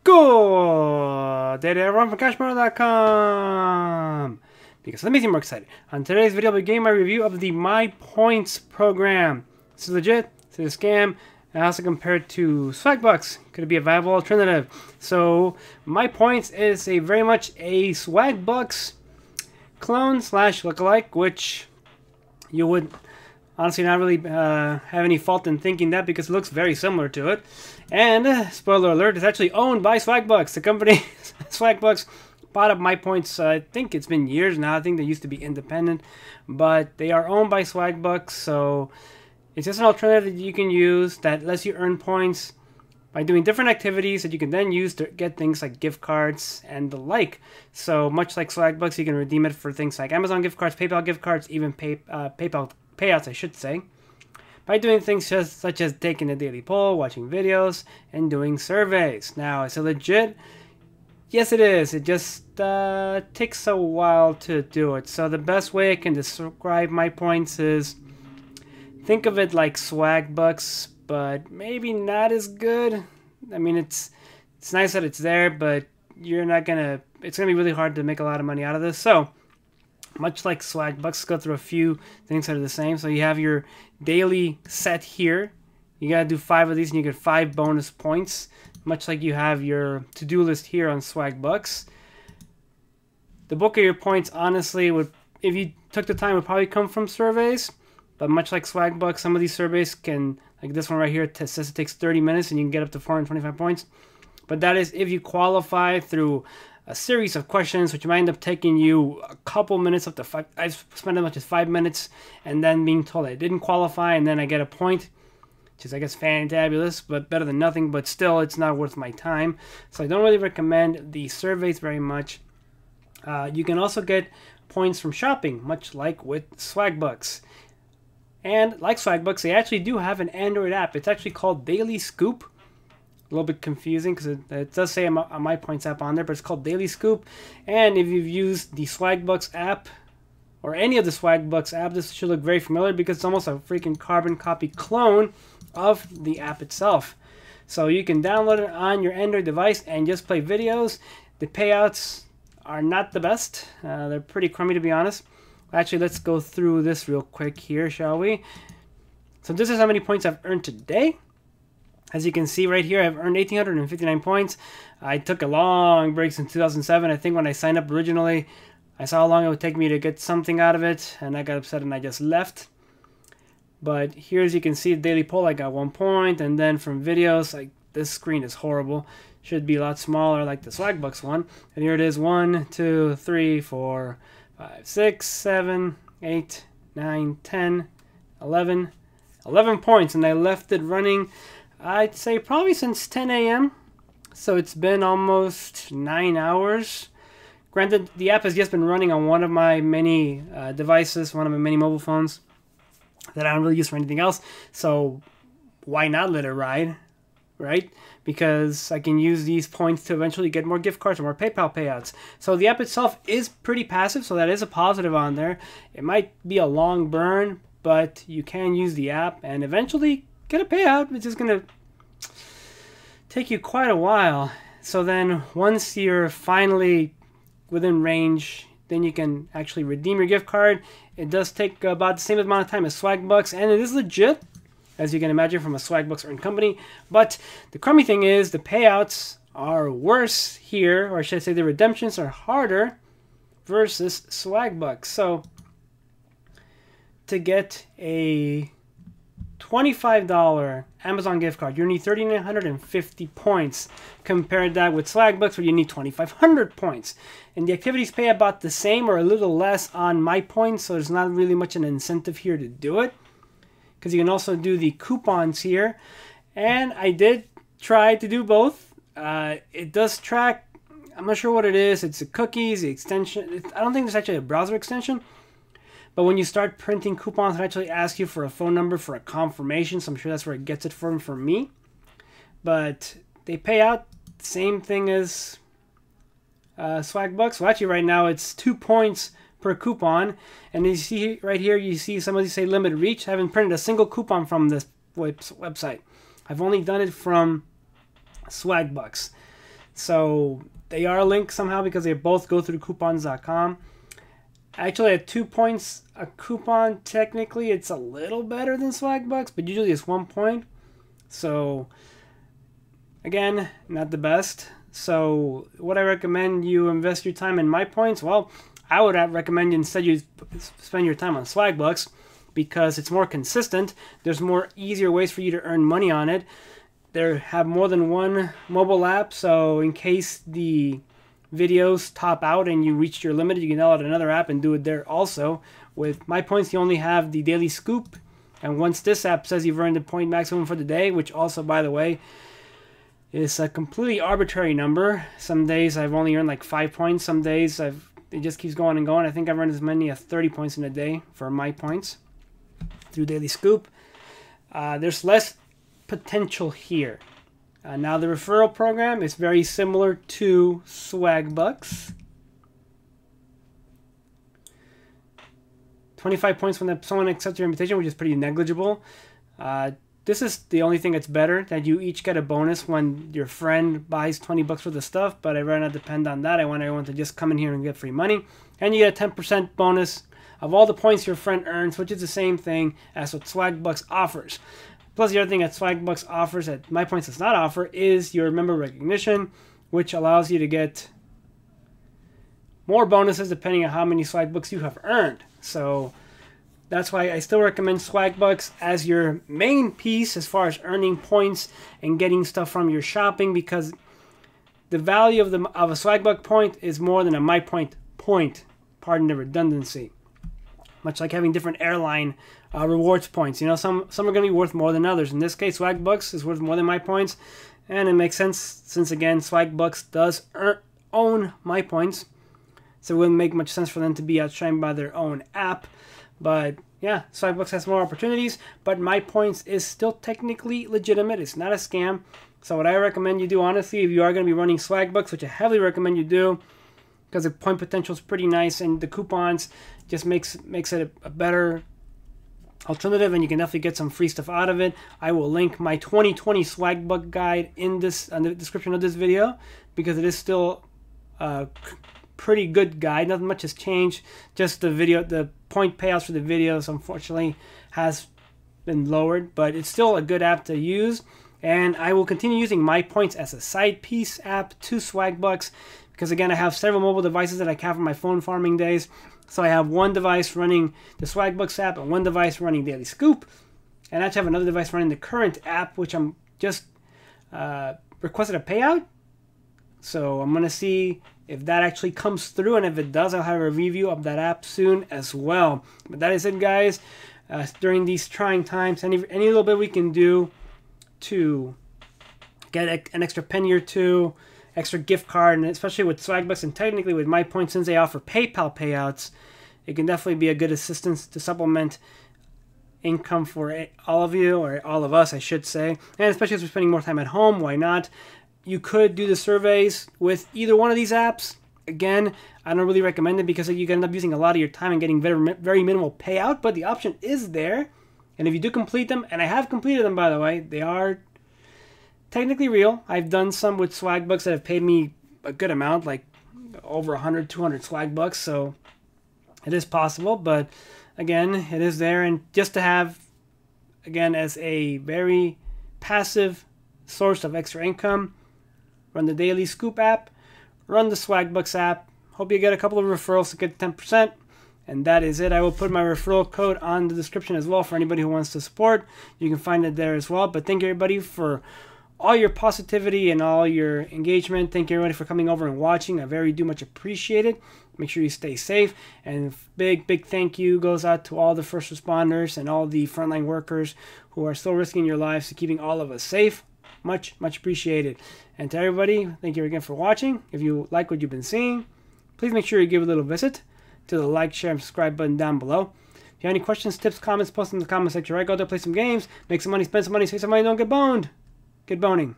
Good day to everyone from CashMono.com. Because let me get more excited. On today's video, I'll be giving my review of the MyPoints program. This is legit, this is a scam, and also compared to Swagbucks. Could it be a viable alternative? So, MyPoints is very much a Swagbucks clone slash lookalike, which you would honestly not really have any fault in thinking that because it looks very similar to it. And, spoiler alert, it's actually owned by Swagbucks. The company, Swagbucks, bought up MyPoints, I think it's been years now. I think they used to be independent. But they are owned by Swagbucks, so it's just an alternative that you can use that lets you earn points by doing different activities that you can then use to get things like gift cards and the like. So, much like Swagbucks, you can redeem it for things like Amazon gift cards, PayPal gift cards, even PayPal payouts, I should say, by doing things such as taking a daily poll, watching videos, and doing surveys. Now, is it legit? Yes, it is. It just takes a while to do it. So the best way I can describe MyPoints is, think of it like Swagbucks, but maybe not as good. I mean, it's nice that it's there, but it's gonna be really hard to make a lot of money out of this. So, much like Swagbucks, go through a few things that are the same. So you have your daily set here. You gotta do 5 of these and you get 5 bonus points. Much like you have your to-do list here on Swagbucks. The bulk of your points, honestly, if you took the time, would probably come from surveys. But much like Swagbucks, some of these surveys can, like this one right here, it says it takes 30 minutes and you can get up to 425 points. But that is if you qualify through a series of questions, which might end up taking you a couple minutes, up to 5. I've spent as much as 5 minutes, and then being told I didn't qualify, and then I get a point, which is, I guess, fantabulous, but better than nothing. But still, it's not worth my time. So I don't really recommend the surveys very much. You can also get points from shopping, much like with Swagbucks. And like Swagbucks, they actually do have an Android app. It's actually called Daily Scoop. A little bit confusing because it does say a MyPoints app on there, but it's called Daily Scoop. And if you've used the Swagbucks app or any of the Swagbucks app, this should look very familiar because it's almost a freaking carbon copy clone of the app itself. So you can download it on your Android device and just play videos. The payouts are not the best. They're pretty crummy, to be honest. Actually, let's go through this real quick here, shall we? So this is how many points I've earned today. As you can see right here, I've earned 1,859 points. I took a long break since 2007. I think when I signed up originally, I saw how long it would take me to get something out of it, and I got upset and I just left. But here, as you can see, the daily poll, I got 1 point, and then from videos, like this screen is horrible. Should be a lot smaller, like the Swagbucks one. And here it is: 1, 2, 3, 4, 5, 6, 7, 8, 9, 10, 11. 11 points, and I left it running, I'd say probably since 10 a.m. So it's been almost 9 hours. Granted, the app has just been running on one of my many devices, one of my many mobile phones that I don't really use for anything else. So why not let it ride, right? Because I can use these points to eventually get more gift cards or more PayPal payouts. So the app itself is pretty passive, so that is a positive on there. It might be a long burn, but you can use the app and eventually get a payout, which is going to take you quite a while. So then once you're finally within range, then you can actually redeem your gift card. It does take about the same amount of time as Swagbucks, and it is legit, as you can imagine, from a Swagbucks earned company. But the crummy thing is the payouts are worse here, or should I say the redemptions are harder versus Swagbucks. So to get a $25 Amazon gift card, you need 3,950 points. Compared that with Swagbucks, where you need 2,500 points. And the activities pay about the same or a little less on MyPoints, so there's not really much an incentive here to do it. Because you can also do the coupons here. And I did try to do both. It does track, I'm not sure what it is. It's the cookies, the extension. I don't think there's actually a browser extension. But when you start printing coupons, it actually asks you for a phone number for a confirmation. So I'm sure that's where it gets it from for me. But they pay out the same thing as Swagbucks. So actually right now it's 2 points per coupon. And you see right here, you see some of these say limit reach. I haven't printed a single coupon from this website. I've only done it from Swagbucks. So they are linked somehow because they both go through coupons.com. Actually, at 2 points a coupon, technically it's a little better than Swagbucks, but usually it's 1 point. So again, not the best. So would I recommend you invest your time in MyPoints? Well, I would recommend instead you spend your time on Swagbucks because it's more consistent. There's more easier ways for you to earn money on it. They have more than one mobile app, so in case the videos top out and you reach your limit, you can download another app and do it there also. With MyPoints, you only have the daily scoop, and once this app says you've earned the point maximum for the day, which also, by the way, is a completely arbitrary number. Some days I've only earned like 5 points. Some days it just keeps going and going. I think I've earned as many as 30 points in a day for MyPoints through daily scoop. There's less potential here. Now the referral program is very similar to Swagbucks. 25 points when someone accepts your invitation, which is pretty negligible. This is the only thing that's better, that you each get a bonus when your friend buys 20 bucks worth of stuff, but I'd rather not depend on that. I want everyone to just come in here and get free money. And you get a 10% bonus of all the points your friend earns, which is the same thing as what Swagbucks offers. Plus, the other thing that Swagbucks offers that MyPoints does not offer is your member recognition, which allows you to get more bonuses depending on how many Swagbucks you have earned. So that's why I still recommend Swagbucks as your main piece as far as earning points and getting stuff from your shopping, because the value of a Swagbuck point is more than a MyPoint point. Pardon the redundancy. Much like having different airline rewards points. You know, some are going to be worth more than others. In this case, Swagbucks is worth more than MyPoints, and it makes sense since, again, Swagbucks does own MyPoints, so it wouldn't make much sense for them to be outshined by their own app. But yeah, Swagbucks has more opportunities, but MyPoints is still technically legitimate. It's not a scam. So what I recommend you do, honestly, if you are going to be running Swagbucks, which I heavily recommend you do, because the point potential is pretty nice, and the coupons just makes it a better alternative, and you can definitely get some free stuff out of it. I will link my 2020 Swagbuck guide in the description of this video, because it is still a pretty good guide. Nothing much has changed. Just the point payouts for the videos, unfortunately, has been lowered, but it's still a good app to use. And I will continue using MyPoints as a side piece app to Swagbucks, because again, I have several mobile devices that I have from my phone farming days. So I have one device running the Swagbucks app and one device running Daily Scoop. And I actually have another device running the current app, which I'm just requested a payout. So I'm going to see if that actually comes through. And if it does, I'll have a review of that app soon as well. But that is it, guys. During these trying times, any little bit we can do to get an extra penny or two, extra gift card, and especially with Swagbucks and technically with MyPoints, since they offer PayPal payouts, it can definitely be a good assistance to supplement income for all of you, or all of us, I should say. And especially as we're spending more time at home, why not? You could do the surveys with either one of these apps. Again, I don't really recommend it because you can end up using a lot of your time and getting very minimal payout, but the option is there. And if you do complete them, and I have completed them, by the way, they are technically real. I've done some with Swagbucks that have paid me a good amount, like over 100, 200 Swagbucks, so it is possible. But again, it is there, and just to have, again, as a very passive source of extra income, run the Daily Scoop app, run the Swagbucks app. Hope you get a couple of referrals to get 10%. And that is it. I will put my referral code on the description as well for anybody who wants to support. You can find it there as well. But thank you, everybody, for all your positivity and all your engagement. Thank you, everybody, for coming over and watching. I very do much appreciate it. Make sure you stay safe. And big thank you goes out to all the first responders and all the frontline workers who are still risking your lives to keeping all of us safe. Much appreciated. And to everybody, thank you again for watching. If you like what you've been seeing, please make sure you give a little visit to the like, share, and subscribe button down below. If you have any questions, tips, comments, post in the comment section. Right, go there, play some games, make some money, spend some money, save some money, don't get boned. Get boning.